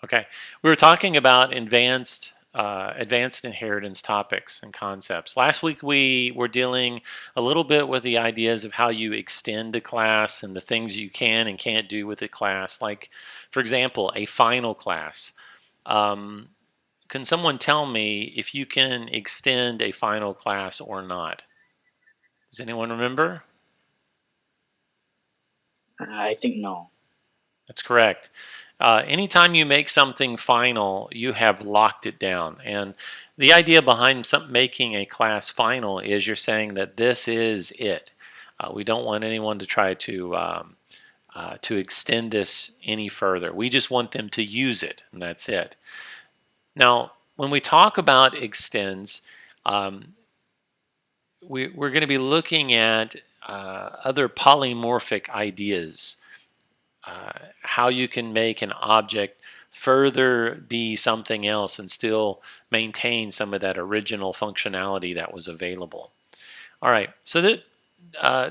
Okay, we were talking about advanced inheritance topics and concepts. Last week we were dealing a little bit with the ideas of how you extend a class and the things you can and can't do with a class. Like, for example, a final class. Um, can someone tell me if you can extend a final class or not? Does anyone remember? I think no. That's correct. Anytime you make something final, you have locked it down. And the idea behind making a class final is you're saying that this is it. We don't want anyone to try to extend this any further. We just want them to use it, and that's it. Now, when we talk about extends, um, we're going to be looking at other polymorphic ideas. How you can make an object further be something else and still maintain some of that original functionality that was available. All right, so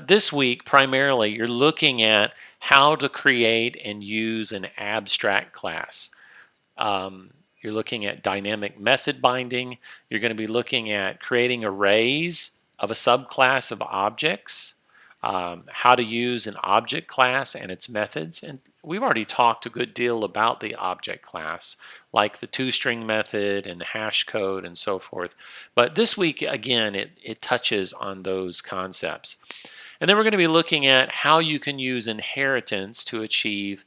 this week primarily you're looking at how to create and use an abstract class. You're looking at dynamic method binding. You're going to be looking at creating arrays of a subclass of objects, how to use an object class and its methods. And we've already talked a good deal about the object class, like the toString method and hash code and so forth. But this week, again, it touches on those concepts. And then we're going to be looking at how you can use inheritance to achieve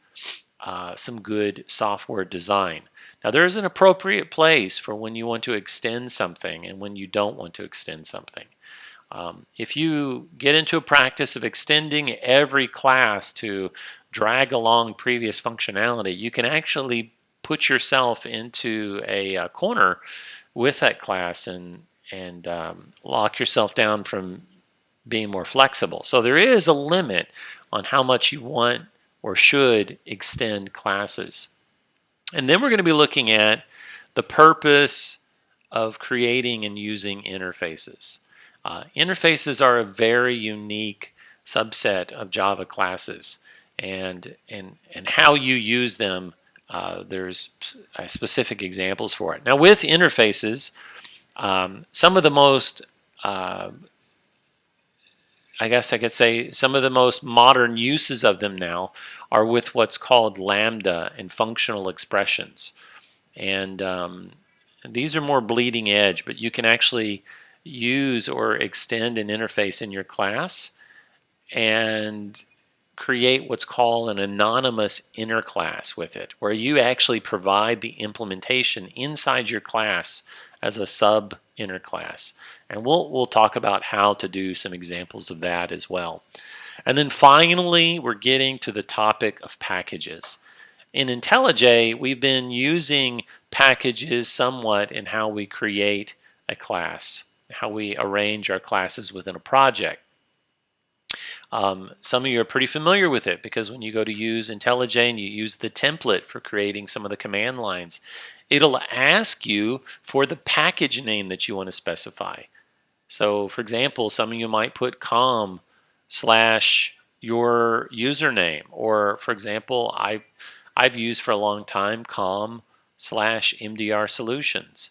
some good software design. Now, there is an appropriate place for when you want to extend something and when you don't want to extend something. If you get into a practice of extending every class to drag along previous functionality, you can actually put yourself into a corner with that class and lock yourself down from being more flexible. So there is a limit on how much you want or should extend classes. And then we're going to be looking at the purpose of creating and using interfaces. Interfaces are a very unique subset of Java classes, and how you use them. There's specific examples for it. Now, with interfaces, some of the most I guess I could say some of the most modern uses of them now are with what's called lambda and functional expressions. And these are more bleeding edge, but you can actually use or extend an interface in your class and create what's called an anonymous inner class with it, where you actually provide the implementation inside your class as a sub inner class. And we'll talk about how to do some examples of that as well. And then finally, we're getting to the topic of packages. In IntelliJ, we've been using packages somewhat in how we create a class, how we arrange our classes within a project. Some of you are pretty familiar with it because when you go to use IntelliJ and you use the template for creating some of the command lines, it'll ask you for the package name that you want to specify. So, for example, some of you might put com slash your username, or for example, I've used for a long time com slash MDR solutions.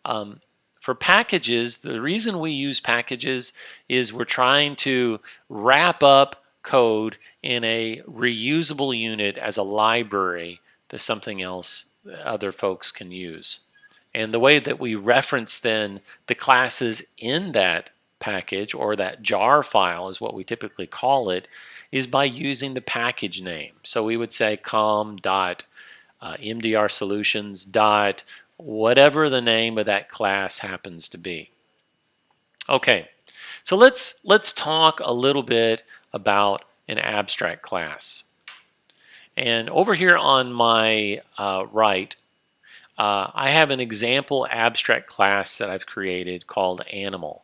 For packages, the reason we use packages is we're trying to wrap up code in a reusable unit as a library to something else other folks can use. And the way that we reference then the classes in that package, or that jar file is what we typically call it, is by using the package name. So we would say com.mdr solutions dot whatever the name of that class happens to be. Okay, so let's talk a little bit about an abstract class. And over here on my right, I have an example abstract class that I've created called animal.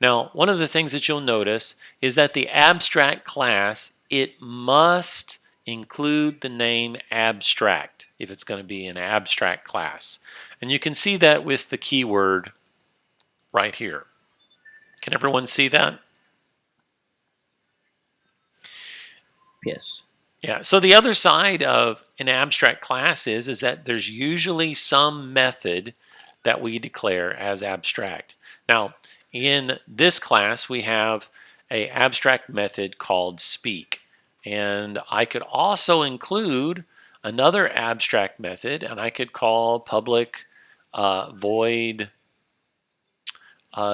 Now, one of the things that you'll notice is that the abstract class, it must include the name abstract if it's going to be an abstract class. And you can see that with the keyword right here. Can everyone see that? Yes. Yeah, so the other side of an abstract class is that there's usually some method that we declare as abstract. Now, in this class, we have a abstract method called speak. And I could also include another abstract method, and I could call public void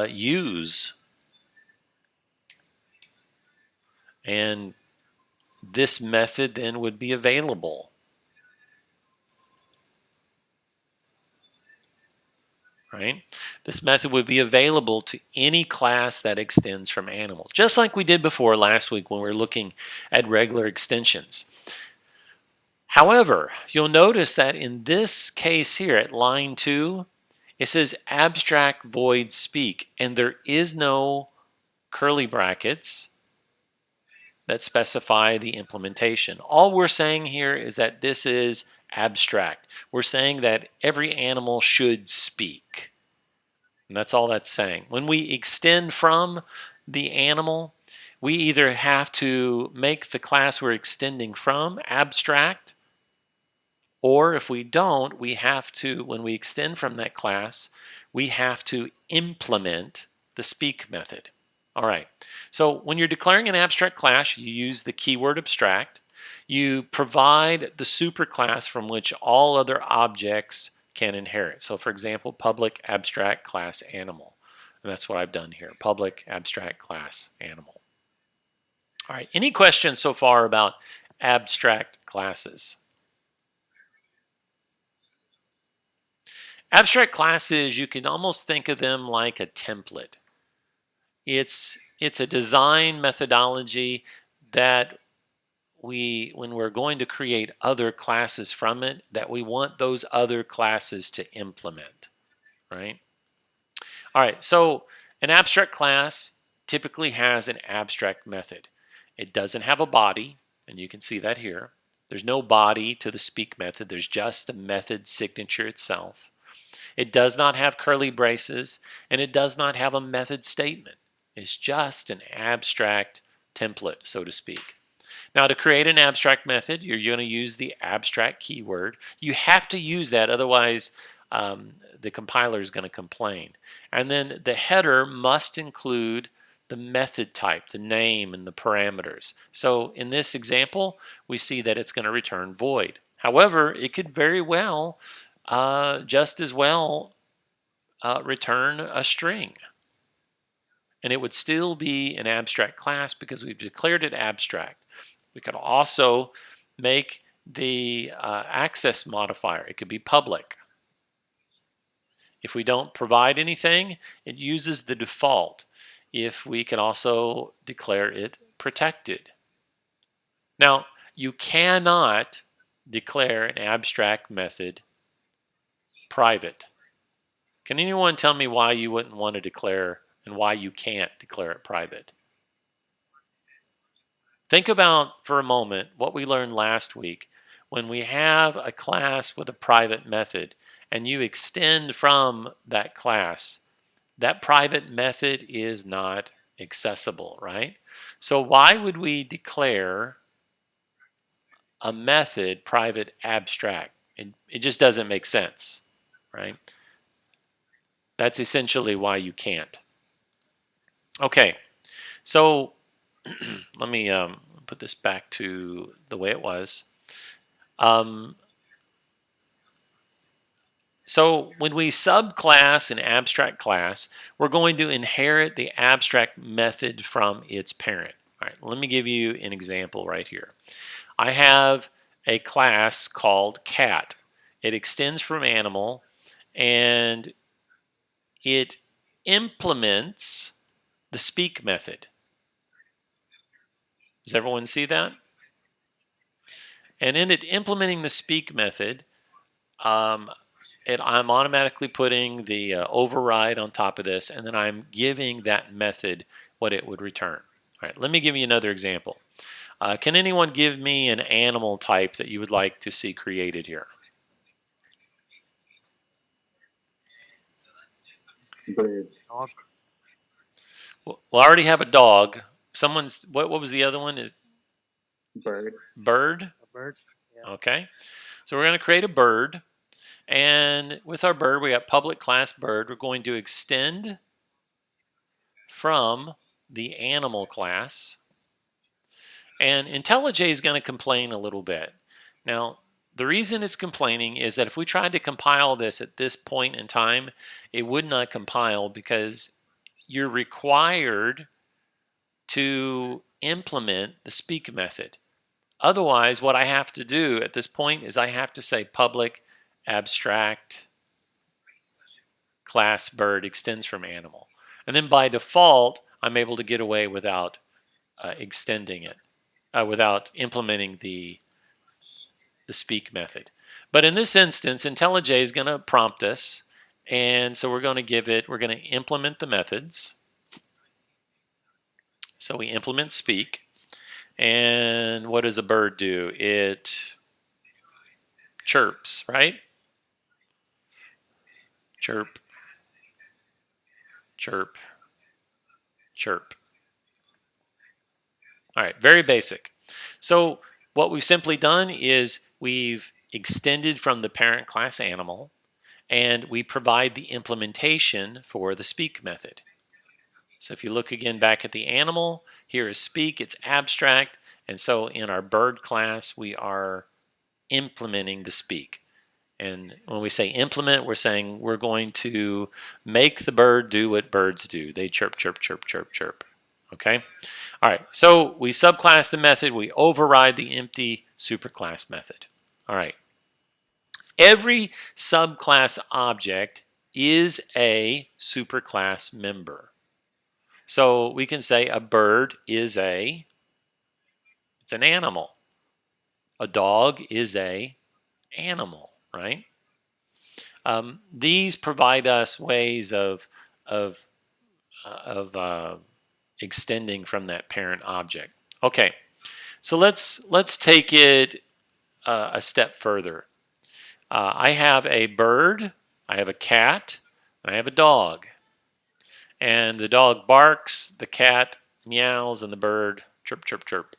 use. And this method then would be available. Right? This method would be available to any class that extends from animal, just like we did before last week when we were looking at regular extensions. However, you'll notice that in this case here at line 2, it says abstract void speak, and there is no curly brackets that specify the implementation. All we're saying here is that this is abstract. We're saying that every animal should speak. And that's all that's saying. When we extend from the animal, we either have to make the class we're extending from abstract, or if we don't, we have to, when we extend from that class, we have to implement the speak method. All right, so when you're declaring an abstract class, you use the keyword abstract. You provide the superclass from which all other objects can inherit. So for example, public abstract class animal. And that's what I've done here, public abstract class animal. All right, any questions so far about abstract classes? Abstract classes, you can almost think of them like a template. It's a design methodology that when we're going to create other classes from it, that we want those other classes to implement, right? All right, so an abstract class typically has an abstract method. It doesn't have a body, and you can see that here. There's no body to the speak method. There's just the method signature itself. It does not have curly braces, and it does not have a method statement. It's just an abstract template, so to speak. Now, to create an abstract method, you're going to use the abstract keyword. You have to use that, otherwise the compiler is going to complain. And then the header must include the method type, the name, and the parameters. So in this example, we see that it's going to return void. However, it could very well, just as well, return a string. And it would still be an abstract class because we've declared it abstract. We could also make the access modifier. It could be public. If we don't provide anything, it uses the default. If we can also declare it protected. Now, you cannot declare an abstract method private. Can anyone tell me why you wouldn't want to declare and why you can't declare it private? Think about for a moment what we learned last week. When we have a class with a private method and you extend from that class, that private method is not accessible, right? So why would we declare a method private abstract? It just doesn't make sense, right? That's essentially why you can't. Okay, so let me put this back to the way it was. So when we subclass an abstract class, we're going to inherit the abstract method from its parent. All right, let me give you an example right here. I have a class called cat. It extends from animal, and it implements the speak method. Does everyone see that? And in it implementing the speak method, I'm automatically putting the override on top of this, and then I'm giving that method what it would return. All right, let me give you another example. Can anyone give me an animal type that you would like to see created here? Bird. Dog. Well, I already have a dog. Someone's what was the other one? Is Bird. Bird. A bird. Yeah. Okay. So we're going to create a bird. And with our bird, we got public class bird. We're going to extend from the animal class. And IntelliJ is going to complain a little bit. Now, the reason it's complaining is that if we tried to compile this at this point in time, it would not compile because you're required to implement the speak method. Otherwise, what I have to do at this point is I have to say public abstract class bird extends from animal. And then by default, I'm able to get away without extending it, without implementing the speak method. But in this instance, IntelliJ is going to prompt us. And so we're going to implement the methods. So we implement speak. And what does a bird do? It chirps, right? Chirp, chirp, chirp. All right, very basic. So what we've simply done is we've extended from the parent class animal, and we provide the implementation for the speak method. So if you look again back at the animal, here is speak, it's abstract, and so in our bird class, we are implementing the speak. And when we say implement, we're saying we're going to make the bird do what birds do. They chirp, chirp, chirp, chirp, chirp. Okay? All right, so we subclass the method, we override the empty superclass method. All right. Every subclass object is a superclass member. So we can say a bird is it's an animal. A dog is a animal, right? These provide us ways of extending from that parent object. Okay, so let's take it a step further. I have a bird, I have a cat, and I have a dog. And the dog barks, the cat meows, and the bird chirp, chirp, chirp.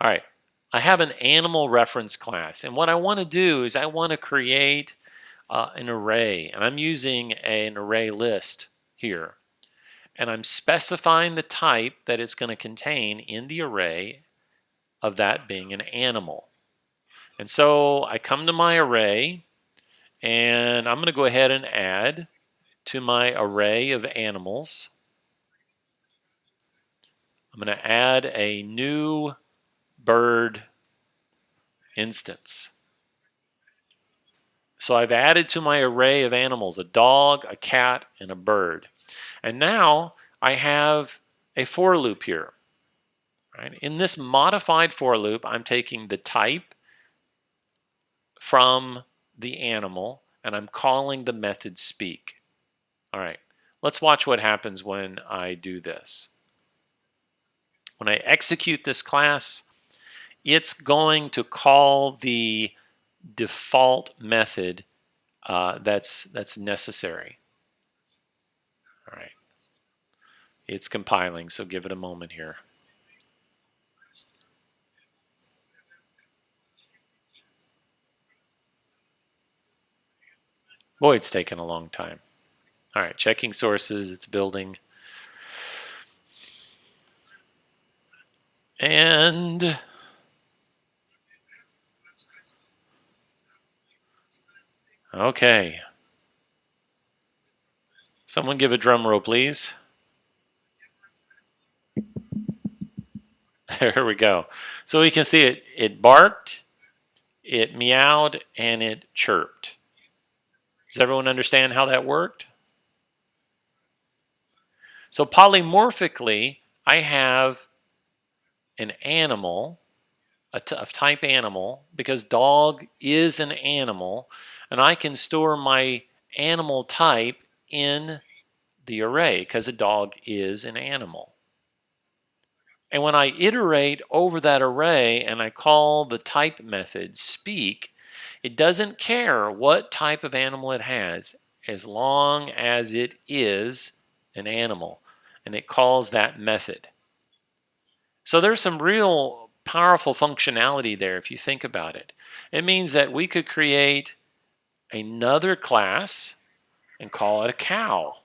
All right, I have an animal reference class. And what I want to do is I want to create an array. And I'm using an array list here. And I'm specifying the type that it's going to contain in the array of that being an animal. And so I come to my array, and I'm going to go ahead and add to my array of animals. I'm going to add a new bird instance. So I've added to my array of animals a dog, a cat, and a bird. And now I have a for loop here. Right? In this modified for loop, I'm taking the type from the animal, and I'm calling the method speak. All right, let's watch what happens when I do this. When I execute this class, it's going to call the default method that's necessary. All right, it's compiling, so give it a moment here. Boy, it's taken a long time. All right, checking sources, it's building. And okay. Someone give a drum roll, please. There we go. So we can see it barked, it meowed, and it chirped. Does everyone understand how that worked? So polymorphically, I have an animal, of type animal, because dog is an animal, and I can store my animal type in the array because a dog is an animal. And when I iterate over that array and I call the type method speak, it doesn't care what type of animal it has as long as it is an animal, and it calls that method. So there's some real powerful functionality there if you think about it. It means that we could create another class and call it a cow.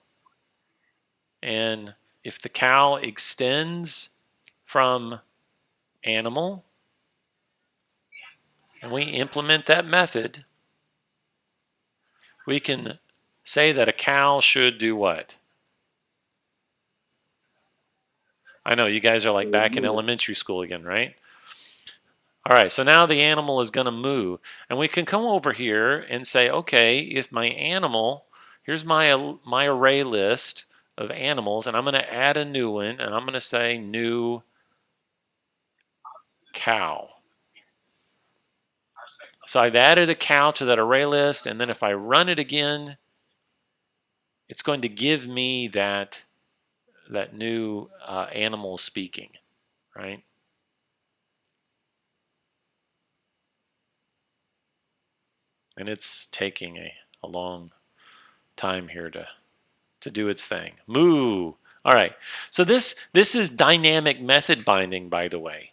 And if the cow extends from animal and we implement that method, we can say that a cow should do what? I know you guys are like back in elementary school again, right? All right, so now the animal is going to moo. And we can come over here and say, okay, if my animal, here's my array list of animals, and I'm going to add a new one, and I'm going to say new cow. So I've added a cow to that array list, and then if I run it again, it's going to give me that new animal speaking, right? And it's taking a long time here to do its thing. Moo. All right. So this is dynamic method binding, by the way.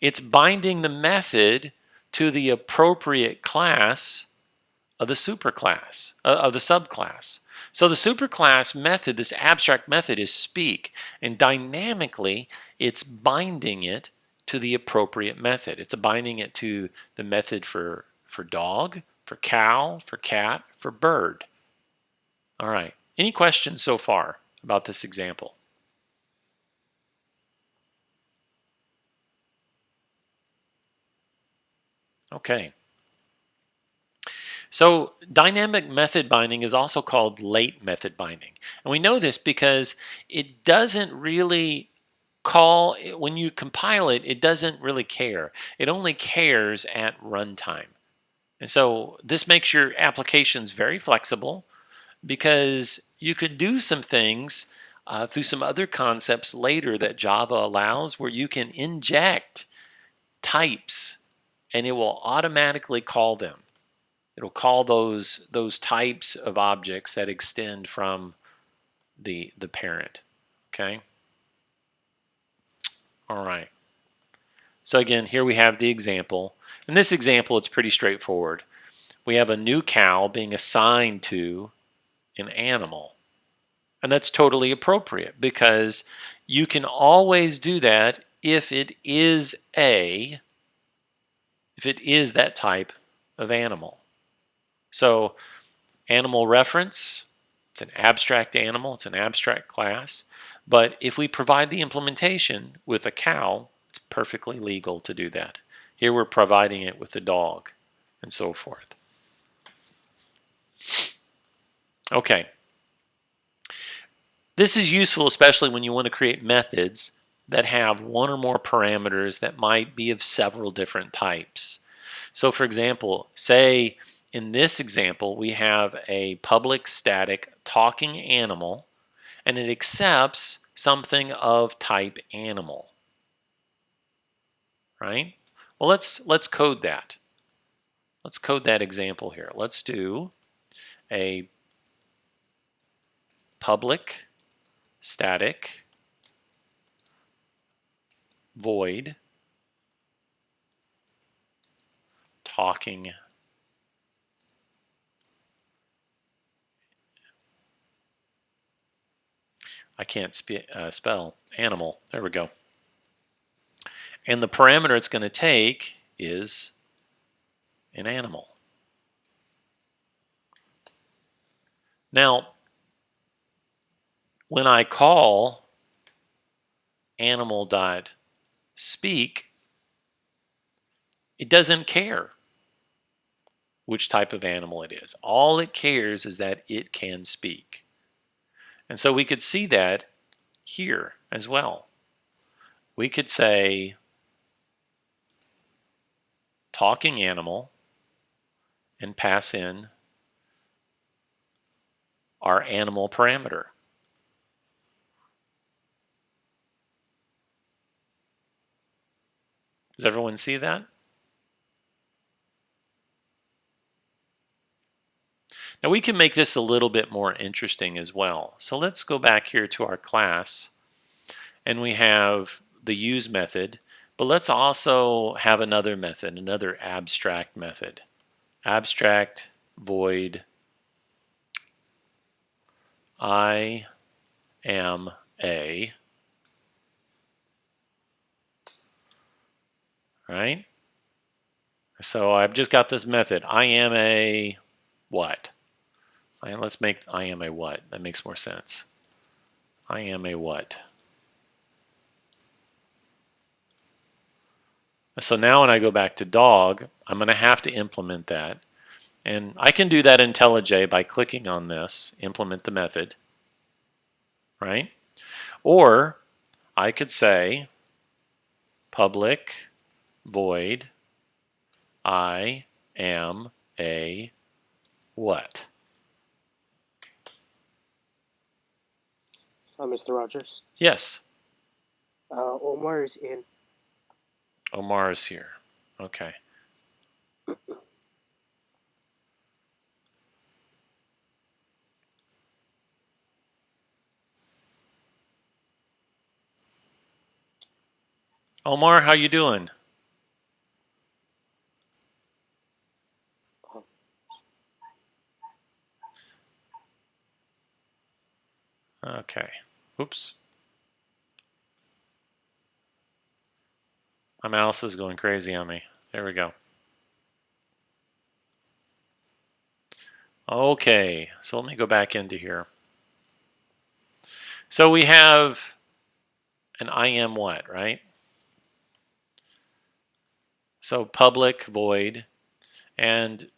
It's binding the method to the appropriate class of the superclass, of the subclass. So the superclass method, this abstract method, is speak, and dynamically it's binding it to the appropriate method. It's binding it to the method for dog, for cow, for cat, for bird. All right. Any questions so far about this example? Okay. So dynamic method binding is also called late method binding. And we know this because it doesn't really call, when you compile it, it doesn't really care. It only cares at runtime. And so this makes your applications very flexible because you can do some things through some other concepts later that Java allows where you can inject types and it will automatically call them. It'll call those types of objects that extend from the parent. Okay. All right. So again, here we have the example. In this example, it's pretty straightforward. We have a new cow being assigned to an animal. And that's totally appropriate because you can always do that if it is that type of animal. So animal reference, it's an abstract animal, it's an abstract class. But if we provide the implementation with a cow, it's perfectly legal to do that. Here we're providing it with a dog and so forth. Okay. This is useful especially when you want to create methods that have one or more parameters that might be of several different types. So for example, say in this example, we have a public static talking animal, and it accepts something of type animal, right? Well, let's code that. Let's code that example here. Let's do a public static void talking I can't spell animal. There we go. And the parameter it's going to take is an animal. Now, when I call animal.speak, it doesn't care which type of animal it is. All it cares is that it can speak. And so we could see that here as well. We could say talking animal and pass in our animal parameter. Does everyone see that? Now we can make this a little bit more interesting as well. So let's go back here to our class, and we have the use method But let's also have another method, another abstract method. Abstract void I am a, right? So I've just got this method. I am a what? Let's make I am a what. That makes more sense. I am a what? So now when I go back to dog, I'm going to have to implement that. And I can do that in IntelliJ by clicking on this, implement the method, right? Or I could say public void I am a what? Mr. Rogers. Yes. Omar is in. Omar is here. Okay. Omar, how you doing? Okay. Oops. My mouse is going crazy on me. There we go. Okay, so let me go back into here. So we have an I am what, right? So public void, and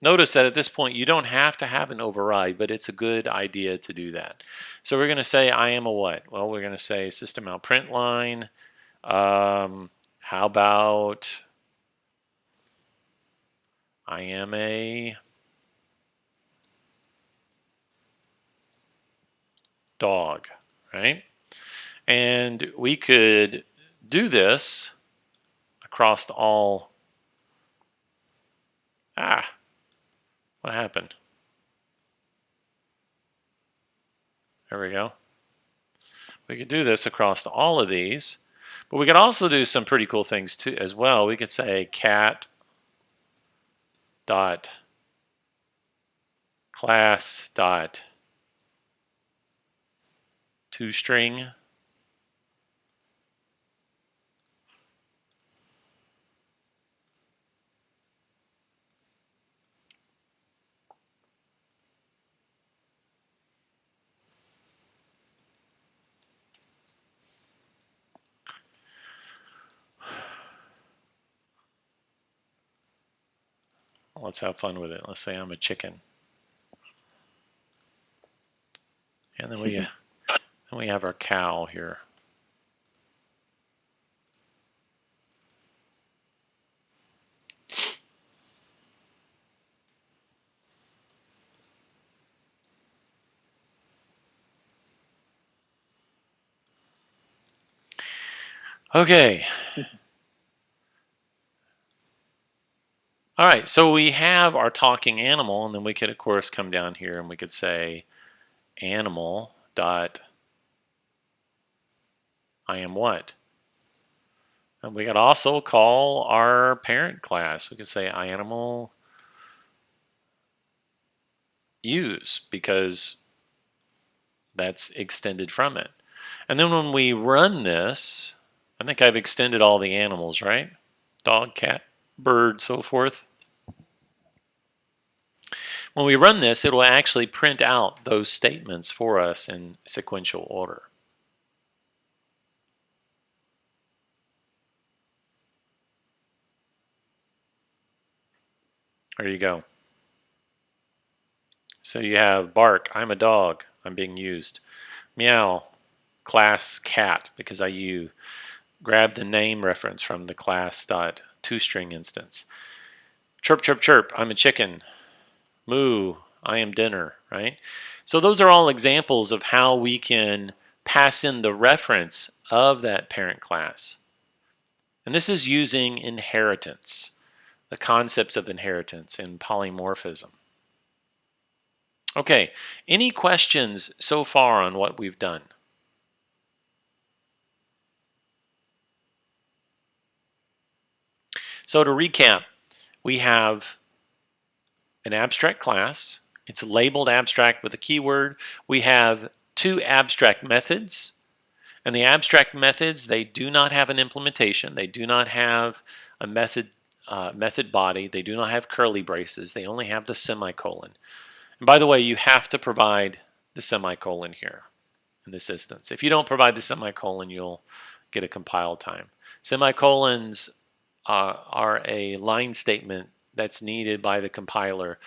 notice that at this point you don't have to have an override, but it's a good idea to do that. So we're going to say I am a what? Well, we're going to say system out print line. How about I am a dog, right? And we could do this across all. What happened? There we go. We could do this across all of these, but we could also do some pretty cool things too as well. We could say cat dot class dot toString. Let's have fun with it. Let's say I'm a chicken. And then we have our cow here. Okay. All right, so we have our talking animal, and then we could, of course, come down here and we could say animal dot I am what? And we could also call our parent class. We could say animal use because that's extended from it. And then when we run this, I think I've extended all the animals, right? Dog, cat, bird, so forth. When we run this, it will actually print out those statements for us in sequential order. There you go. So you have bark, I'm a dog, I'm being used. Meow, class cat, because I grab the name reference from the class.toString instance. Chirp, chirp, chirp, I'm a chicken. Moo, I am dinner, right? So those are all examples of how we can pass in the reference of that parent class. And this is using inheritance, the concepts of inheritance and polymorphism. Okay, any questions so far on what we've done? So to recap, we have an abstract class. It's labeled abstract with a keyword. We have two abstract methods. And the abstract methods, they do not have an implementation. They do not have a method body. They do not have curly braces. They only have the semicolon. And by the way, you have to provide the semicolon here in this instance. If you don't provide the semicolon, you'll get a compile time. Semicolons are a line statement that's needed by the compiler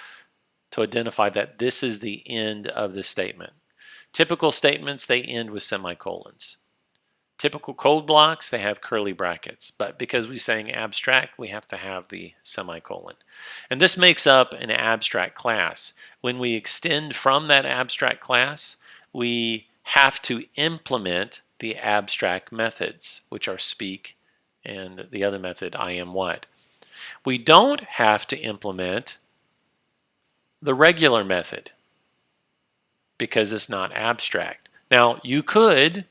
to identify that this is the end of the statement. Typical statements, they end with semicolons. Typical code blocks, they have curly brackets, but because we're saying abstract, we have to have the semicolon. And this makes up an abstract class. When we extend from that abstract class, we have to implement the abstract methods, which are speak and the other method, I am what. We don't have to implement the regular method because it's not abstract. Now, you could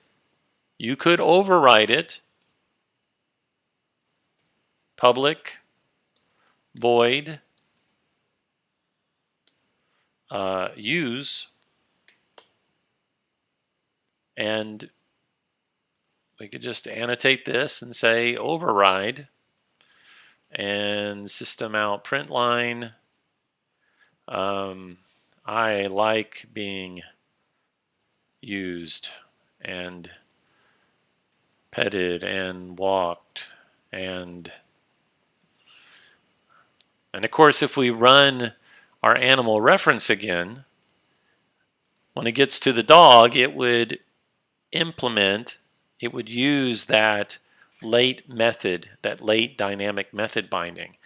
override it, public void use, and we could just annotate this and say override and system out print line. I like being used and petted and walked and of course if we run our animal reference again, when it gets to the dog, it would use that late method, that late dynamic method binding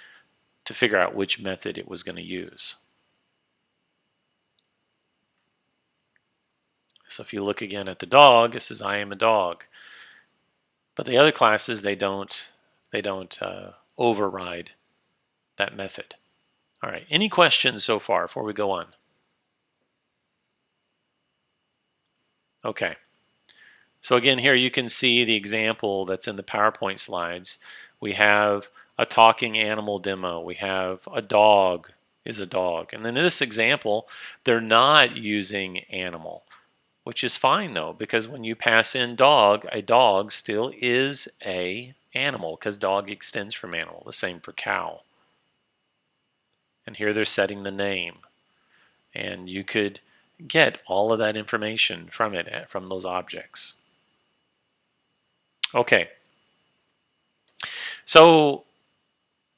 to figure out which method it was going to use. So if you look again at the dog, it says I am a dog. But the other classes, they don't override that method. All right, any questions so far before we go on? Okay. So again, here you can see the example that's in the PowerPoint slides. We have a talking animal demo. We have a dog is a dog. And then in this example, they're not using animal, which is fine though, because when you pass in dog, a dog still is a animal because dog extends from animal. The same for cow. And here they're setting the name. And you could get all of that information from it, from those objects. Okay. So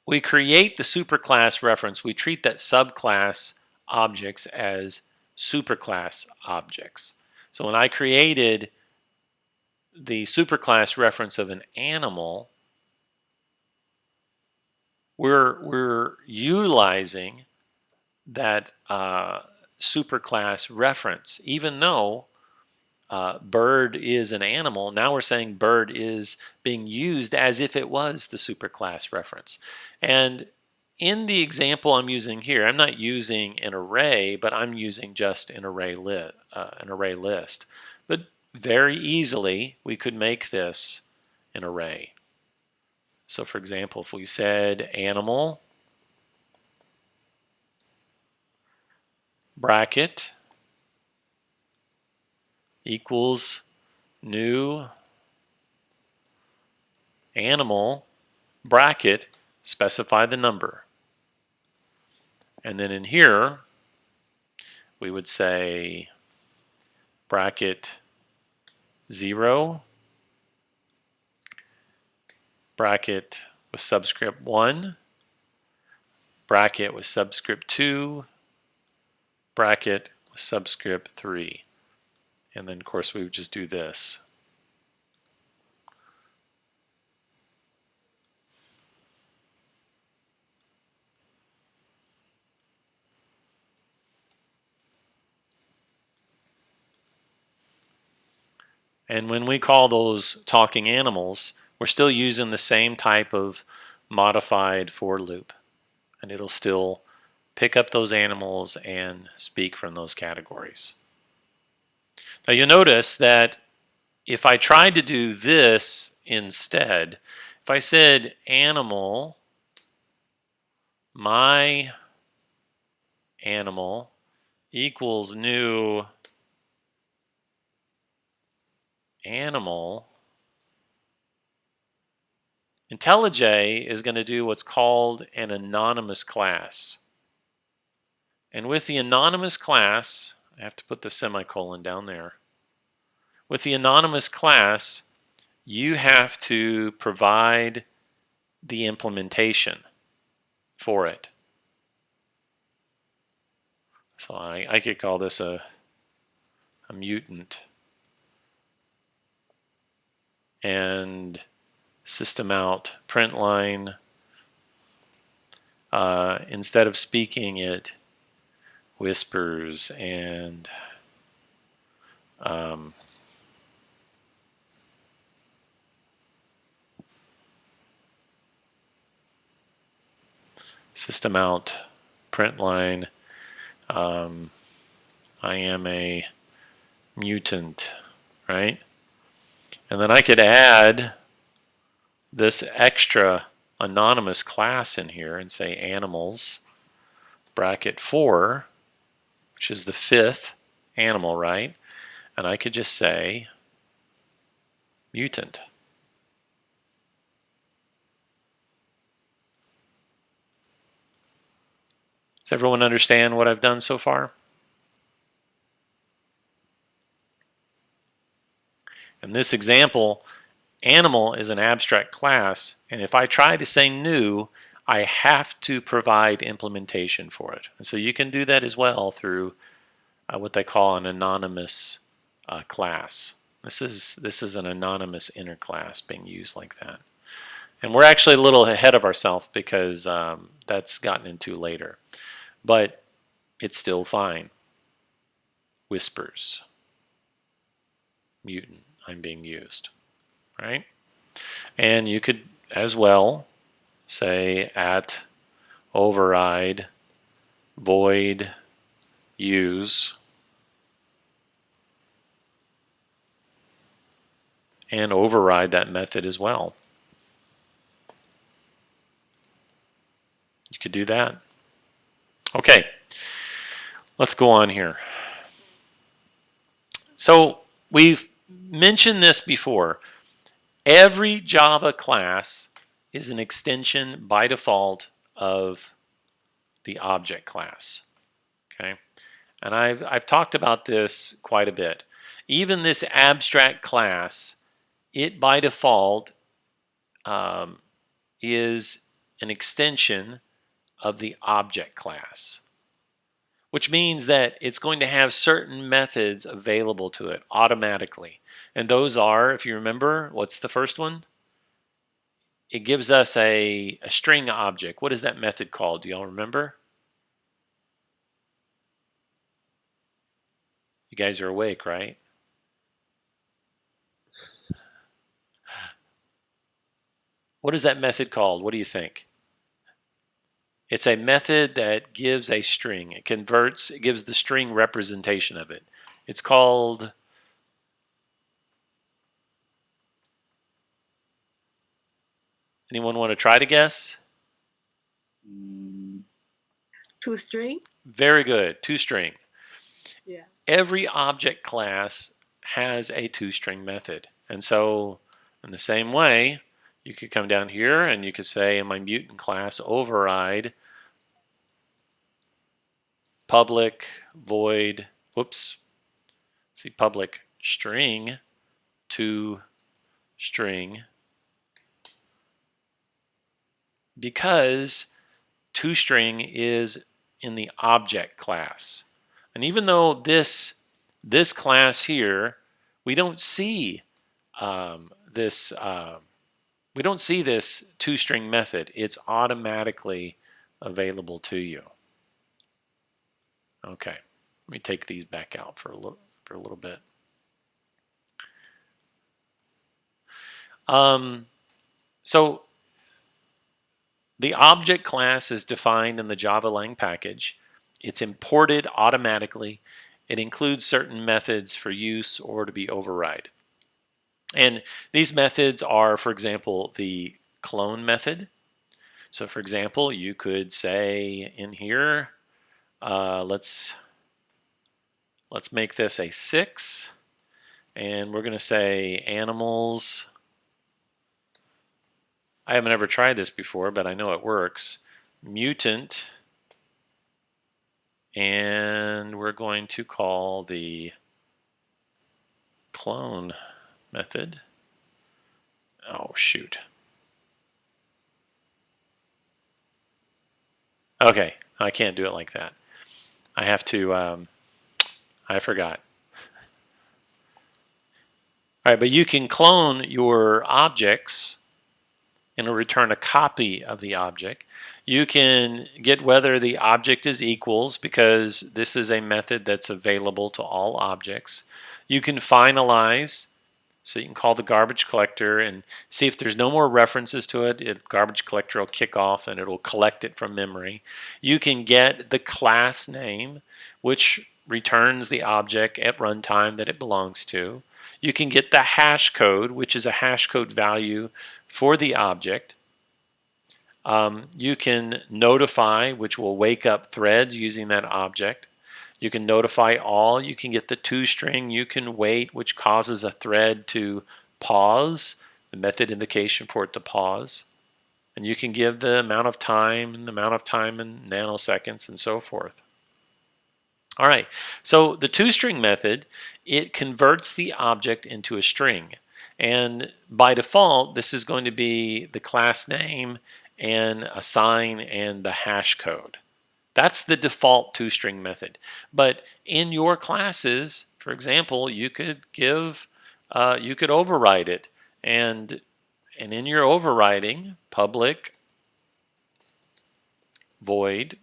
we create the superclass reference. We treat that subclass objects as superclass objects. So when I created the superclass reference of an animal, we're utilizing that superclass reference. Even though bird is an animal, now we're saying bird is being used as if it was the superclass reference. And in the example I'm using here, I'm not using an array, but I'm using just an array list. But very easily, we could make this an array. So for example, if we said animal bracket equals new animal bracket, specify the number. And then in here, we would say bracket 0, bracket with subscript 1, bracket with subscript 2, bracket with subscript 3. And then, of course, we would just do this. And when we call those talking animals, we're still using the same type of modified for loop. And it'll still pick up those animals and speak from those categories. Now you'll notice that if I tried to do this instead, if I said animal my animal equals new animal, IntelliJ is going to do what's called an anonymous class. And with the anonymous class, I have to put the semicolon down there. With the anonymous class, you have to provide the implementation for it. So I could call this a mutant. And system out print line. Instead of speaking, it whispers, and system out print line. I am a mutant, right? And then I could add this extra anonymous class in here and say animals bracket 4, which is the 5th animal, right? And I could just say mutant. Does everyone understand what I've done so far? In this example, animal is an abstract class, and if I try to say new, I have to provide implementation for it. And so you can do that as well through what they call an anonymous class. This is an anonymous inner class being used like that. And we're actually a little ahead of ourselves because that's gotten into later. But it's still fine. Whispers. Mutant. I'm being used. Right? And you could as well say at override void use and override that method as well. You could do that. Okay, let's go on here. So we've mentioned this before. Every Java class is an extension by default of the object class. Okay, and I've talked about this quite a bit. Even this abstract class, it by default is an extension of the object class, which means that it's going to have certain methods available to it automatically. And those are, if you remember, what's the first one? It gives us a string object. What is that method called? Do y'all remember? You guys are awake, right? What is that method called? What do you think? It's a method that gives a string. It converts, it gives the string representation of it. It's called, anyone want to try to guess? ToString? Very good, toString. Yeah. Every object class has a toString method. And so in the same way, you could come down here and you could say in my mutant class override public void, whoops, see public string to string, because toString is in the object class. And even though this class here, we don't see this toString method. It's automatically available to you. Okay, let me take these back out for a little bit. So the object class is defined in the Java Lang package. It's imported automatically. It includes certain methods for use or to be override. And these methods are, for example, the clone method. So for example, you could say in here, let's make this a 6, and we're going to say animals. I haven't ever tried this before, but I know it works. Mutant, and we're going to call the clone method. Oh, shoot. Okay, I can't do it like that. I have to, I forgot. All right, but you can clone your objects and it'll return a copy of the object. You can get whether the object is equals because this is a method that's available to all objects. You can finalize, so you can call the garbage collector and see if there's no more references to it. Garbage collector will kick off and it'll collect it from memory. You can get the class name, which returns the object at runtime that it belongs to. You can get the hash code, which is a hash code value for the object. You can notify, which will wake up threads using that object. You can notify all. You can get the toString. You can wait, which causes a thread to pause, the method invocation for it to pause. And you can give the amount of time and the amount of time in nanoseconds and so forth. All right, so the toString method, it converts the object into a string. And by default, this is going to be the class name and a sign and the hash code. That's the default toString method. But in your classes, for example, you could give, you could override it. And in your overriding, public void,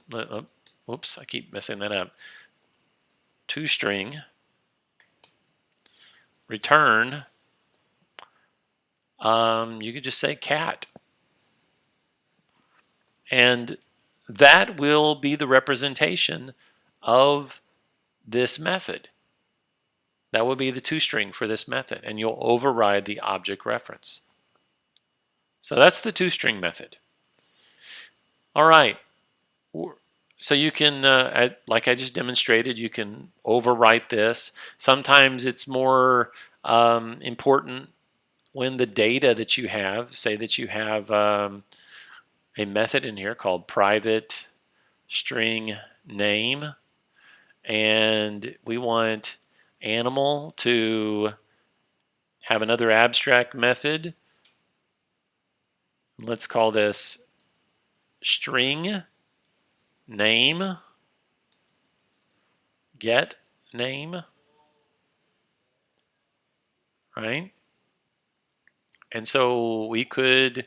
oops, I keep messing that up. ToString return, you could just say cat. And that will be the representation of this method. That will be the toString for this method, and you'll override the object reference. So that's the toString method. All right. So you can, like I just demonstrated, you can overwrite this. Sometimes it's more important when the data that you have, say that you have a method in here called private string name, and we want animal to have another abstract method. Let's call this string name get name, right? And so we could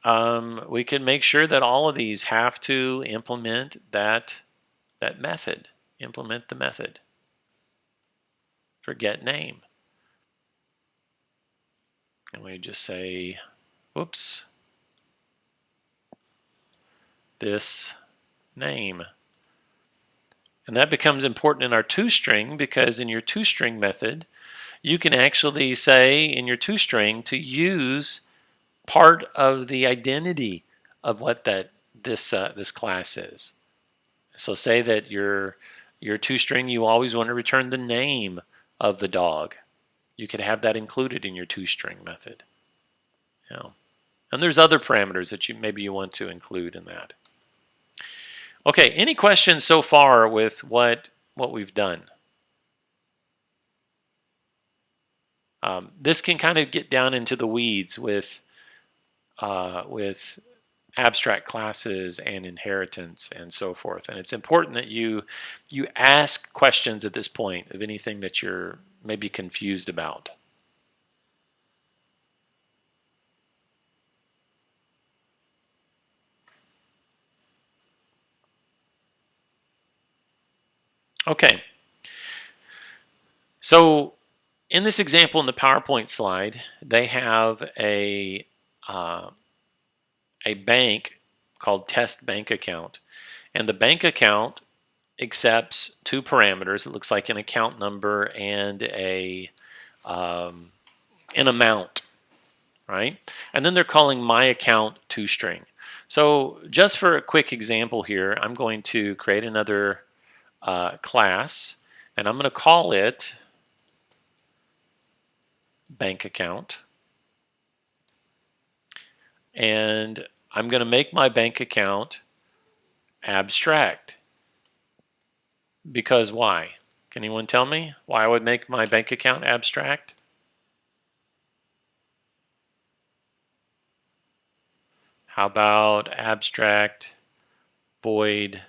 make sure that all of these have to implement that method, implement the method for get name. And we just say, whoops, this name. And that becomes important in our toString because in your toString method, you can actually say in your toString to use part of the identity of what this class is. So say that your toString, you always want to return the name of the dog. You could have that included in your toString method. And there's other parameters that maybe you want to include in that. Okay, any questions so far with what we've done? This can kind of get down into the weeds with abstract classes and inheritance and so forth. And it's important that you ask questions at this point of anything that you're maybe confused about. Okay. So in this example in the PowerPoint slide, they have a bank called test bank account. And the bank account accepts two parameters. It looks like an account number and an amount, right? And then they're calling my account toString. So just for a quick example here, I'm going to create another class, and I'm going to call it bank account. And I'm going to make my bank account abstract. Because why? Can anyone tell me why I would make my bank account abstract? How about abstract void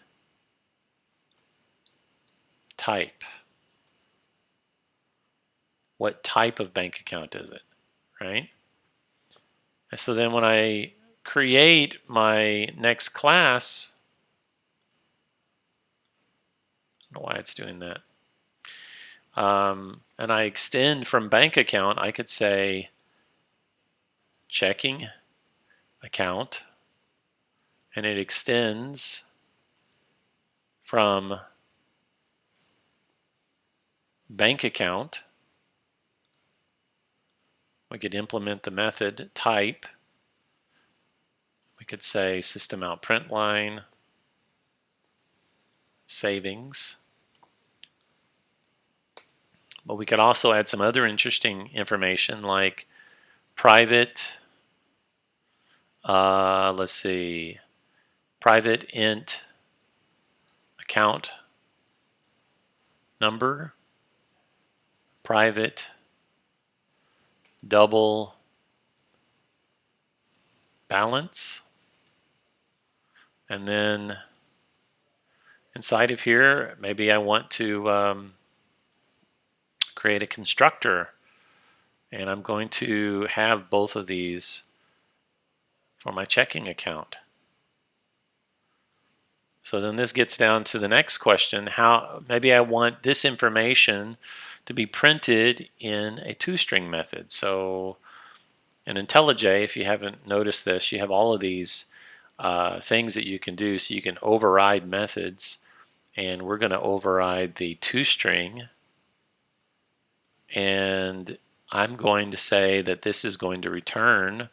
type? What type of bank account is it, right? And so then when I create my next class, I don't know why it's doing that. And I extend from bank account, I could say checking account, and it extends from bank account. We could implement the method type. We could say system out print line savings. But we could also add some other interesting information like private, let's see, private int account number, private double balance, and then inside of here, maybe I want to create a constructor, and I'm going to have both of these for my checking account. So then this gets down to the next question. How maybe I want this information to be printed in a toString method. So in IntelliJ, if you haven't noticed this, you have all of these things that you can do. So you can override methods, and we're going to override the toString, and I'm going to say that this is going to return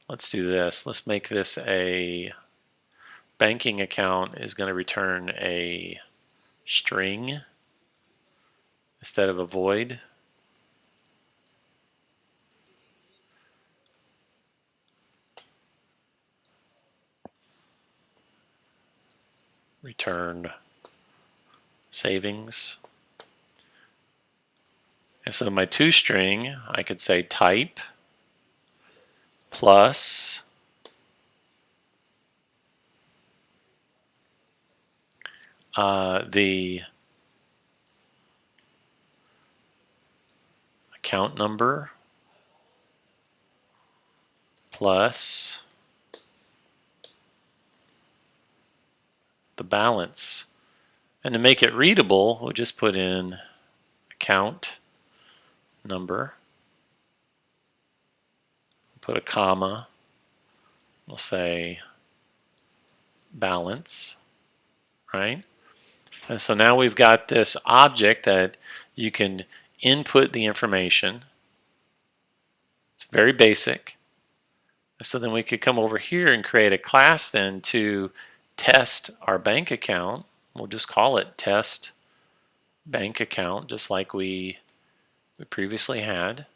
let's do this. Let's make this a banking account is going to return a string instead of a void. Return savings. And so my toString, I could say type plus the account number plus the balance. And to make it readable, we'll just put in account number, put a comma, we'll say balance, right? And so now we've got this object that you can input the information. It's very basic. So then we could come over here and create a class then to test our bank account. We'll just call it test bank account, just like we previously had.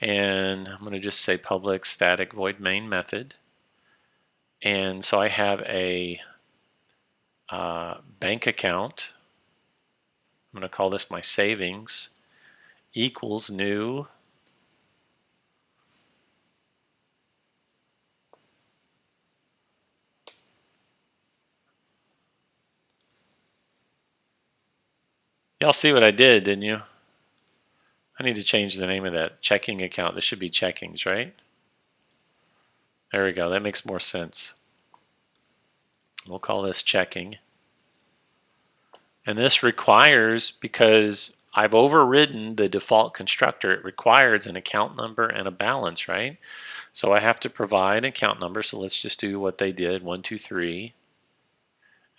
And I'm going to just say public static void main method. And so I have a bank account. I'm going to call this my savings equals new Y'all see what I did, didn't you? I need to change the name of that checking account. This should be checkings, right? There we go. That makes more sense. We'll call this checking. And this requires, because I've overridden the default constructor, it requires an account number and a balance, right? So I have to provide an account number. So let's just do what they did, 1, 2, 3.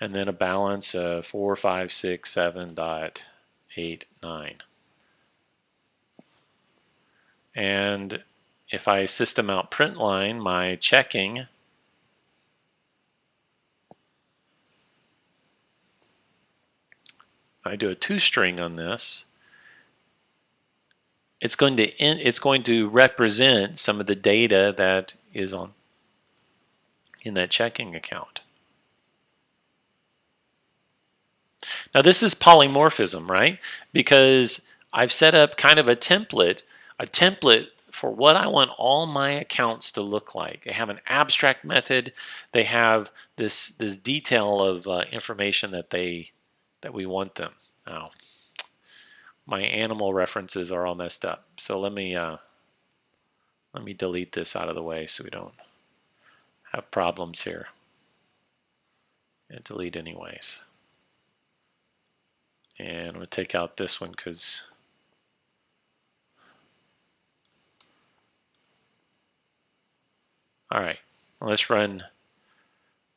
And then a balance of 456.7.89. And if I system out print line my checking, I do a toString on this, it's going to represent some of the data that is in that checking account. Now this is polymorphism, right? Because I've set up kind of a template for what I want all my accounts to look like. They have an abstract method. They have this detail of information that we want them. Now, my animal references are all messed up. So let me delete this out of the way so we don't have problems here. And delete anyways. And I'm going to take out this one because all right, let's run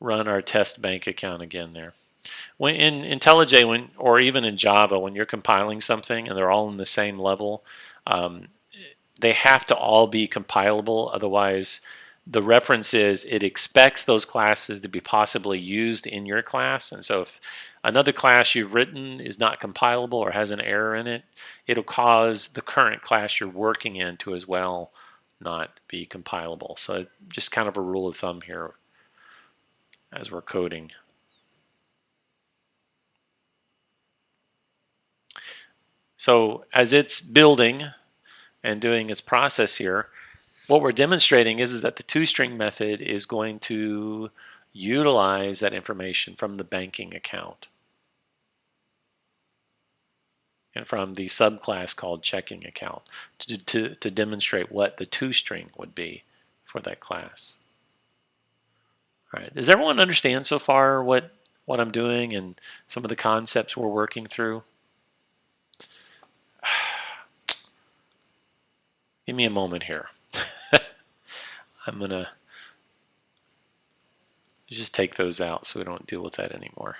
our test bank account again there. When in IntelliJ, or even in Java, when you're compiling something and they're all in the same level, they have to all be compilable. Otherwise, the reference is it expects those classes to be possibly used in your class. And so if another class you've written is not compilable or has an error in it, it'll cause the current class you're working in to as well not be compilable. So just kind of a rule of thumb here as we're coding. So as it's building and doing its process here, what we're demonstrating is that the toString method is going to utilize that information from the banking account and from the subclass called checking account to demonstrate what the toString would be for that class. All right, does everyone understand so far what I'm doing and some of the concepts we're working through? Give me a moment here. I'm going to just take those out so we don't deal with that anymore.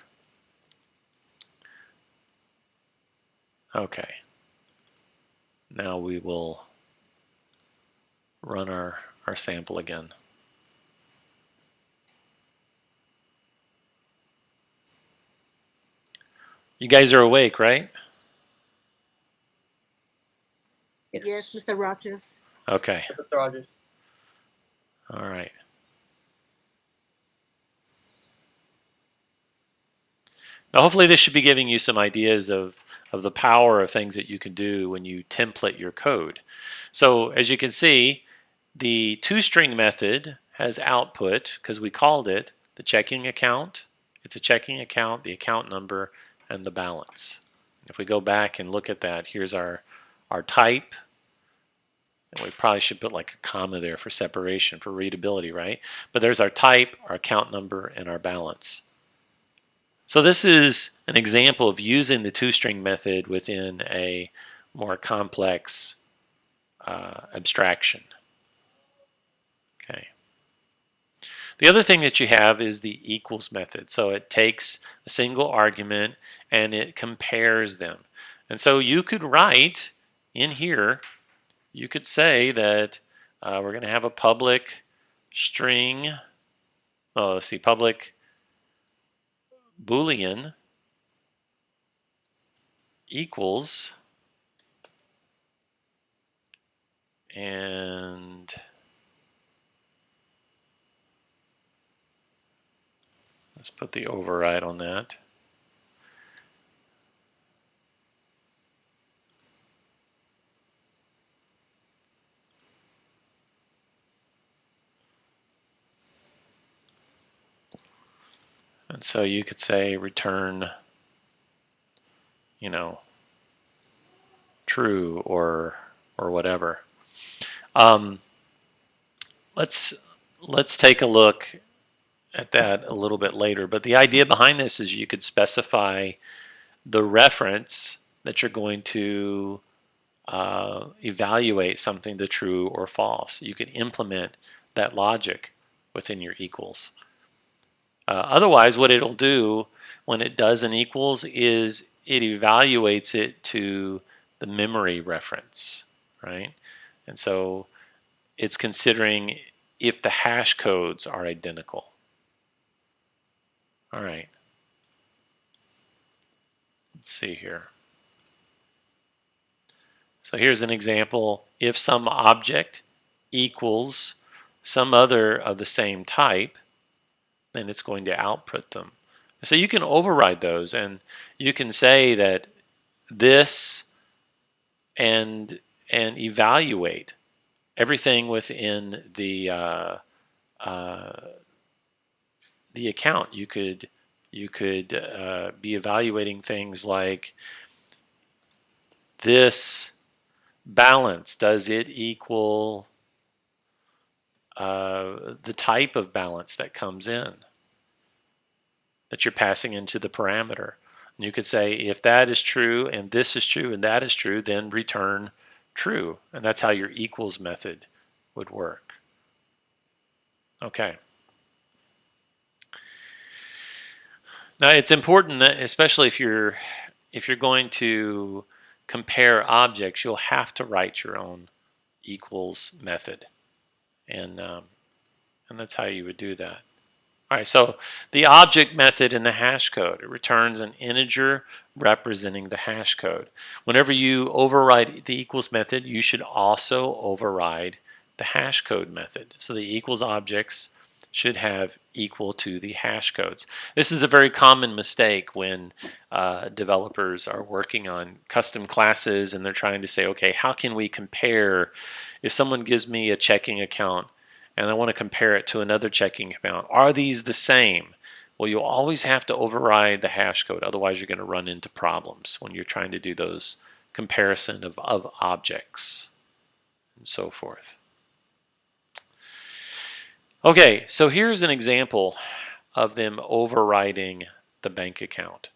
Okay. Now we will run our sample again. You guys are awake, right? Yes, Mr. Rogers. Okay. Mr. Rogers. All right. Now hopefully this should be giving you some ideas of the power of things that you can do when you template your code. So as you can see, the toString method has output, because we called it the checking account. It's a checking account, the account number, and the balance. If we go back and look at that, here's our type. And we probably should put like a comma there for separation, for readability, right? But there's our type, our account number, and our balance. So this is an example of using the toString method within a more complex abstraction. Okay. The other thing that you have is the equals method. So it takes a single argument and it compares them. And so you could write in here, you could say that we're going to have a public string, let's see, public Boolean equals, and let's put the override on that. And so you could say return, you know, true or whatever. Let's take a look at that a little bit later. But the idea behind this is you could specify the reference that you're going to evaluate something to true or false. You could implement that logic within your equals. Otherwise, what it'll do when it does an equals is it evaluates it to the memory reference, right? And so it's considering if the hash codes are identical. All right. Let's see here. So here's an example. If some object equals some other of the same type, then it's going to output them. So you can override those, and you can say that this and evaluate everything within the account. You could be evaluating things like this balance. Does it equal the type of balance that comes in that you're passing into the parameter? And you could say if that is true and this is true and that is true, then return true. And that's how your equals method would work. Okay. Now it's important that, especially if you're going to compare objects, you'll have to write your own equals method, and that's how you would do that. All right, so the object method in the hash code, it returns an integer representing the hash code. Whenever you override the equals method, you should also override the hash code method. So the equals objects should have equal to the hash codes. This is a very common mistake when developers are working on custom classes and they're trying to say, okay, how can we compare if someone gives me a checking account and I want to compare it to another checking account? Are these the same? Well, you'll always have to override the hash code. Otherwise, you're going to run into problems when you're trying to do those comparison of objects and so forth. Okay, so here's an example of them overriding the bank account.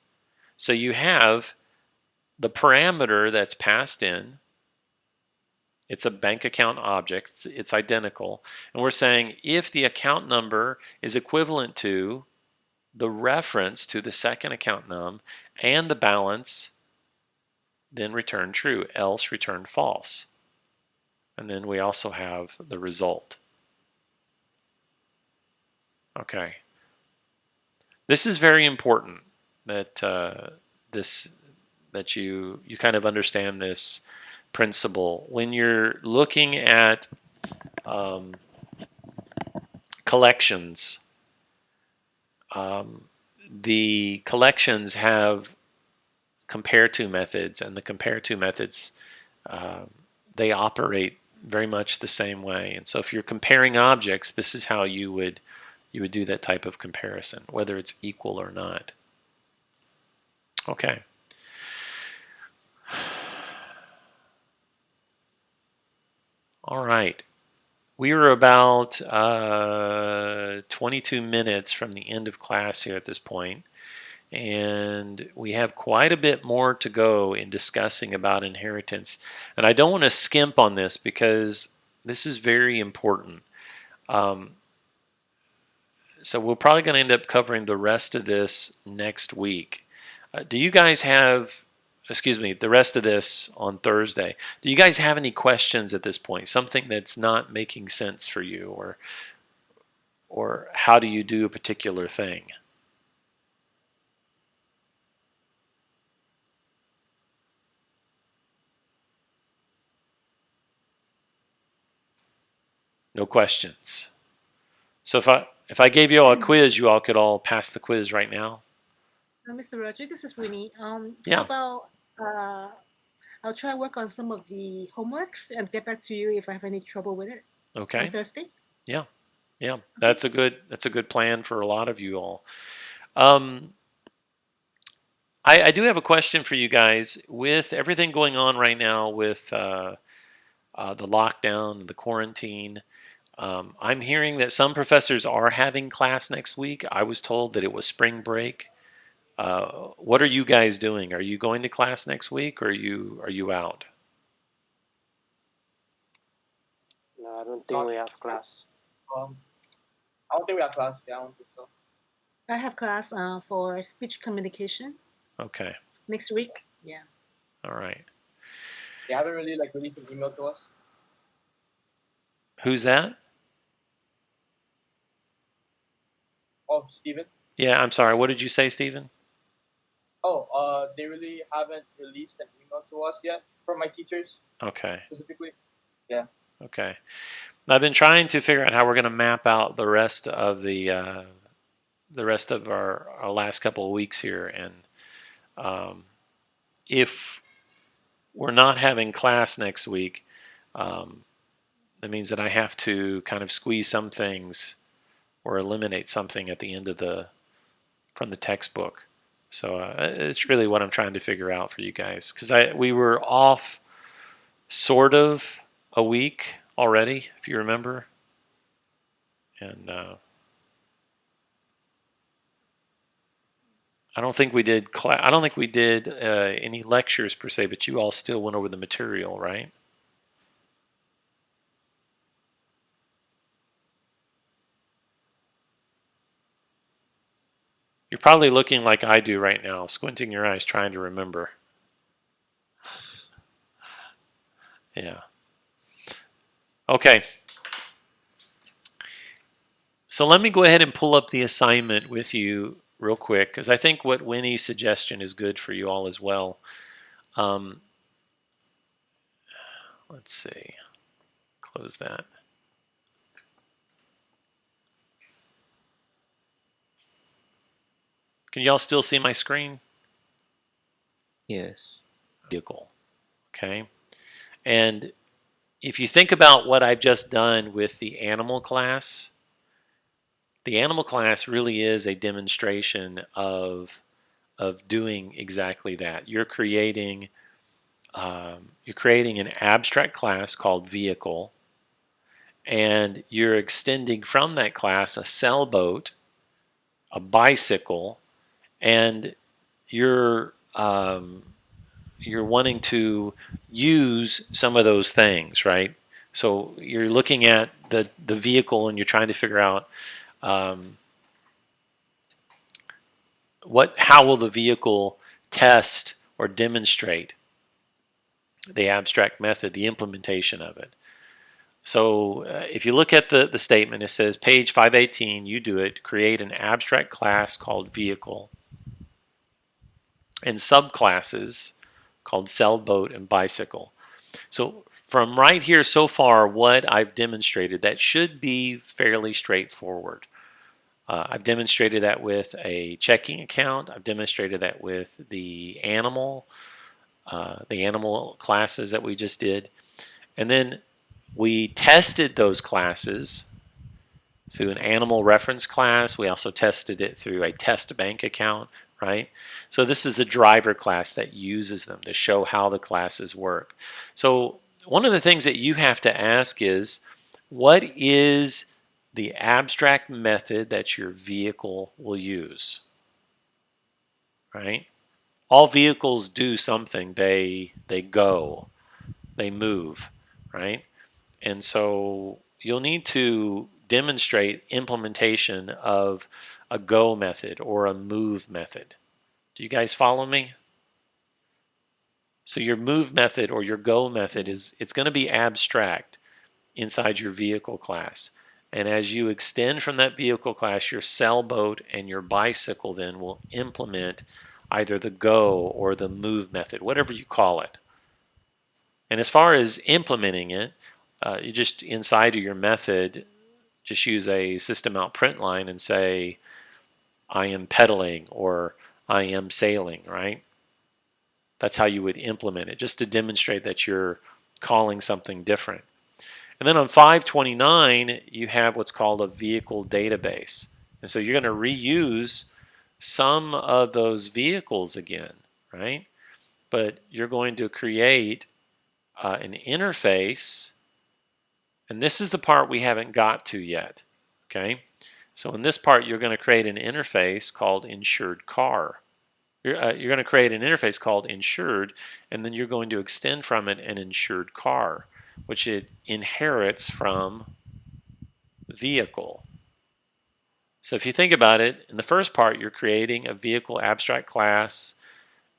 So you have the parameter that's passed in. It's a bank account object. It's identical. And we're saying if the account number is equivalent to the reference to the second account num and the balance, then return true, else return false. And then we also have the result. Okay. This is very important that that you kind of understand this principle when you're looking at collections. The collections have compare to methods, and the compare to methods they operate very much the same way. And so if you're comparing objects, this is how you would do that type of comparison, whether it's equal or not. Okay. All right. We are about 22 minutes from the end of class here at this point, and we have quite a bit more to go in discussing about inheritance. And I don't want to skimp on this because this is very important. So we're probably going to end up covering the rest of this next week. Do you guys have, the rest of this on Thursday. Do you guys have any questions at this point? Something that's not making sense for you, or how do you do a particular thing? No questions. So if I gave you all a quiz, you all could all pass the quiz right now. Mr. Roger, this is Winnie. Yeah. How about I'll try to work on some of the homeworks and get back to you if I have any trouble with it. Okay. On Thursday. Yeah. Yeah. That's a good plan for a lot of you all. I do have a question for you guys. With everything going on right now with the lockdown, the quarantine, I'm hearing that some professors are having class next week. I was told that it was spring break. What are you guys doing? Are you going to class next week, or are you out? No, I don't think we have class. I don't think we have class. Yeah, I don't think so. I have class for speech communication Okay. next week. Yeah. All right. They haven't really released an email to us. Who's that? Oh, Steven. Yeah, I'm sorry. What did you say, Stephen? Oh, they really haven't released an email to us yet from my teachers Okay. specifically. Yeah. Okay. I've been trying to figure out how we're going to map out the rest of our last couple of weeks here, and if we're not having class next week, that means that I have to kind of squeeze some things or eliminate something at the end of from the textbook. So it's really what I'm trying to figure out for you guys, because we were off sort of a week already, if you remember, and I don't think we did any lectures per se, but you all still went over the material, right? You're probably looking like I do right now, squinting your eyes, trying to remember. Yeah. Okay. So let me go ahead and pull up the assignment with you real quick, because I think what Winnie's suggestion is good for you all as well. Let's see. Close that. Can y'all still see my screen? Yes. Vehicle. Okay. And if you think about what I've just done with the animal class really is a demonstration of doing exactly that. You're creating an abstract class called vehicle, and you're extending from that class a sailboat, a bicycle, and you're wanting to use some of those things, right? So you're looking at the vehicle and you're trying to figure out how will the vehicle test or demonstrate the abstract method, the implementation of it. So if you look at the statement, it says page 518, you do it, create an abstract class called vehicle and subclasses called sailboat and bicycle. So from right here so far, what I've demonstrated, that should be fairly straightforward. I've demonstrated that with a checking account. I've demonstrated that with the animal classes that we just did. And then we tested those classes through an animal reference class. We also tested it through a test bank account, right? So this is a driver class that uses them to show how the classes work. So one of the things that you have to ask is, what is the abstract method that your vehicle will use, right? All vehicles do something. They go, they move, right? And so you'll need to demonstrate implementation of a go method or a move method. Do you guys follow me? So your move method or your go method it's going to be abstract inside your vehicle class. And as you extend from that vehicle class, your sailboat and your bicycle then will implement either the go or the move method, whatever you call it. And as far as implementing it, you just inside of your method, just use a system out print line and say, I am pedaling or I am sailing, right? That's how you would implement it, just to demonstrate that you're calling something different. And then on 529, you have what's called a vehicle database. And so you're going to reuse some of those vehicles again, right? But you're going to create an interface. And this is the part we haven't got to yet, okay? So in this part, you're going to create an interface called insured car. You're going to create an interface called insured, and then you're going to extend from it an insured car, which it inherits from vehicle. So if you think about it, in the first part, you're creating a vehicle abstract class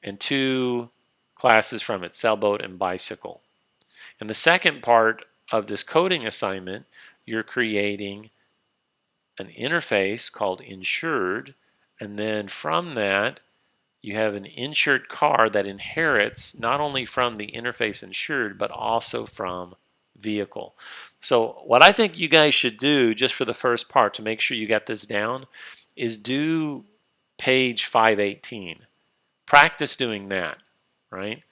and two classes from it, sailboat and bicycle. In the second part of this coding assignment, you're creating an interface called insured, and then from that you have an insured car that inherits not only from the interface insured but also from vehicle. So what I think you guys should do just for the first part to make sure you got this down is do page 518. Practice doing that, right?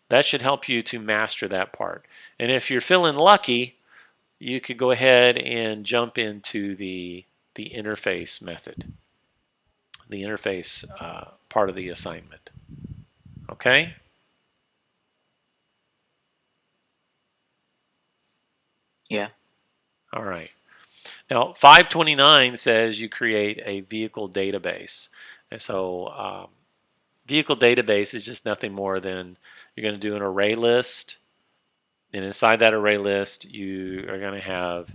That should help you to master that part. And if you're feeling lucky, you could go ahead and jump into the interface method, the interface part of the assignment. Okay? Yeah. All right. Now, 529 says you create a vehicle database. And so vehicle database is just nothing more than you're going to do an array list. And inside that array list, you are going to have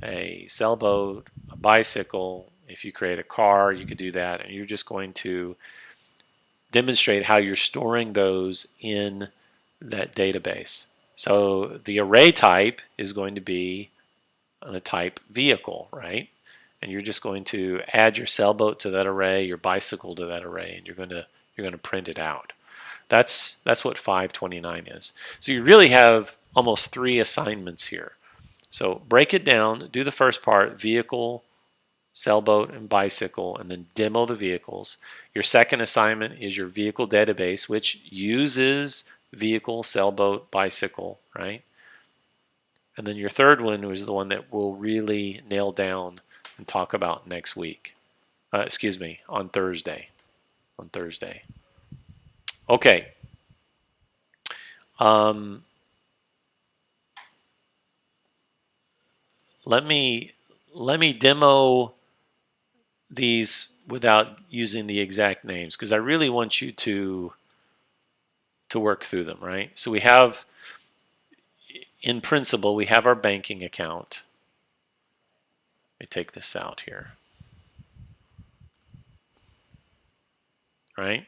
a sailboat, a bicycle. If you create a car, you could do that. And you're just going to demonstrate how you're storing those in that database. So the array type is going to be a type vehicle, right? And you're just going to add your sailboat to that array, your bicycle to that array, and you're going to print it out. That's what 529 is. So you really have almost 3 assignments here. So break it down, do the first part, vehicle, sailboat, and bicycle, and then demo the vehicles. Your second assignment is your vehicle database, which uses vehicle, sailboat, bicycle, right? And then your third one was the one that we'll really nail down and talk about next week. On Thursday. Okay. Let me demo these without using the exact names because I really want you to work through them, right? So we have, in principle, we have our banking account. Let me take this out here. Right?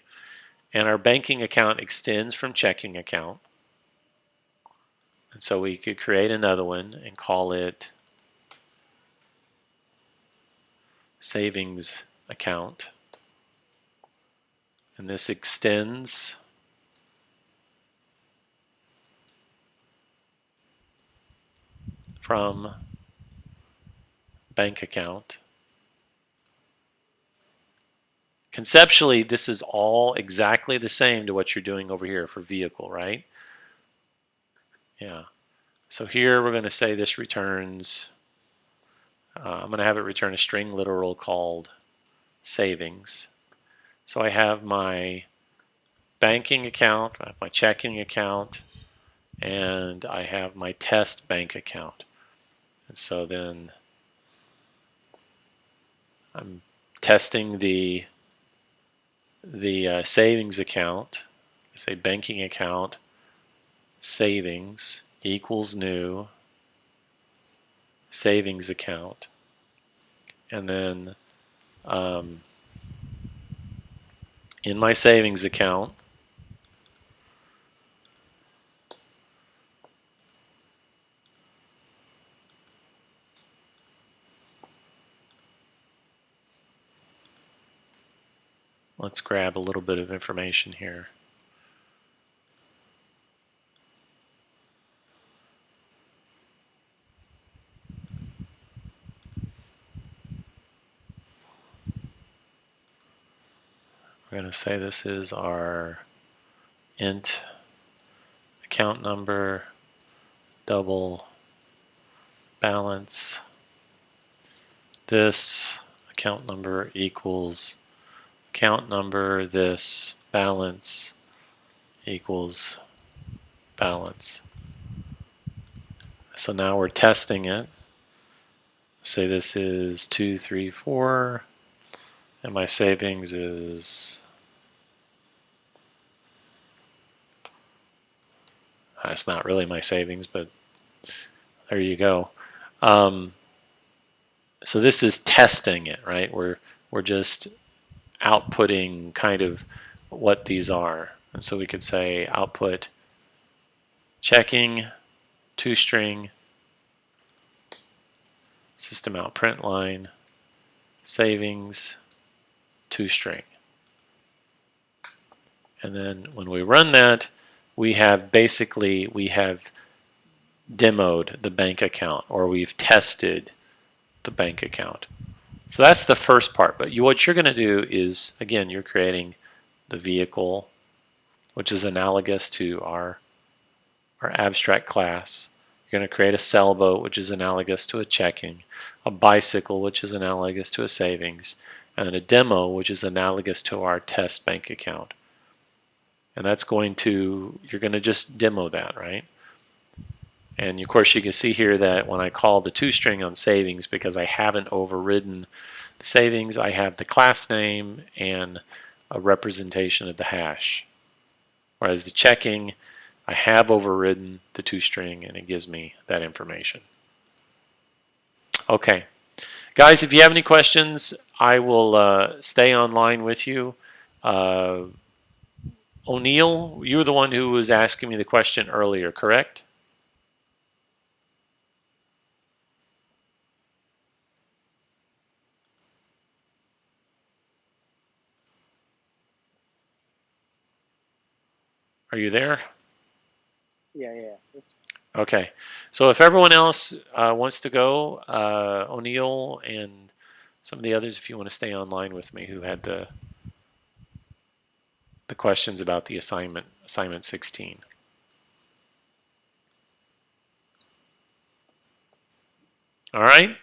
And our banking account extends from checking account. And so we could create another one and call it savings account. And this extends from bank account. Conceptually, this is all exactly the same to what you're doing over here for vehicle, right? Yeah. So here we're going to say this returns, I'm going to have it return a string literal called savings. So I have my banking account, I have my checking account, and I have my test bank account. And so then I'm testing the savings account. I say banking account savings equals new savings account, and then in my savings account let's grab a little bit of information here. We're going to say this is our int account number double balance. This account number equals account number, this balance equals balance. So now we're testing it. Say this is 234 and my savings is, it's not really my savings, but there you go. So this is testing it, right? We're just outputting kind of what these are. And so we could say output checking, toString, system out print line, savings, toString. And then when we run that, we have demoed the bank account, or we've tested the bank account. So that's the first part. But what you're going to do is, again, you're creating the vehicle, which is analogous to our abstract class. You're going to create a sailboat, which is analogous to a checking, a bicycle, which is analogous to a savings, and then a demo, which is analogous to our test bank account. And that's you're going to just demo that, right? And of course you can see here that when I call the toString on savings, because I haven't overridden the savings, I have the class name and a representation of the hash. Whereas the checking, I have overridden the toString and it gives me that information. Okay. Guys, if you have any questions, I will stay online with you. O'Neill, you were the one who was asking me the question earlier, correct? Are you there? Yeah. Okay. So if everyone else wants to go, O'Neill and some of the others, if you want to stay online with me, who had the questions about the assignment 16. All right.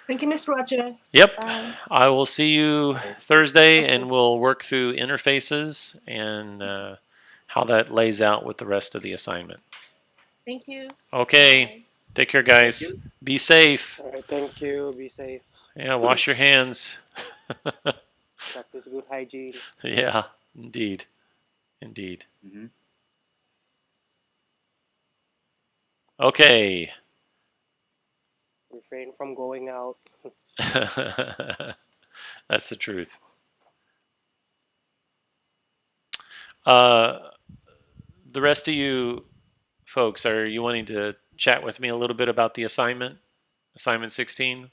Thank you, Mr. Roger. Yep. Bye. I will see you Thursday, Awesome. and we'll work through interfaces and how that lays out with the rest of the assignment. Thank you. Okay. Bye. Take care, guys. Be safe. All right, thank you. Be safe. Yeah, wash your hands. Practice good hygiene. Yeah, indeed. Indeed. Mm-hmm. Okay. Refrain from going out. That's the truth. The rest of you folks, are you wanting to chat with me a little bit about the assignment 16?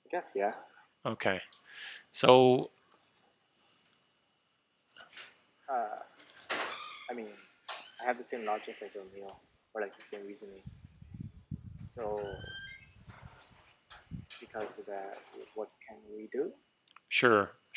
I guess, yeah. Okay. So, I mean, I have the same logic as O'Neill, or like the same reasoning. So, because of that, what can we do? sure.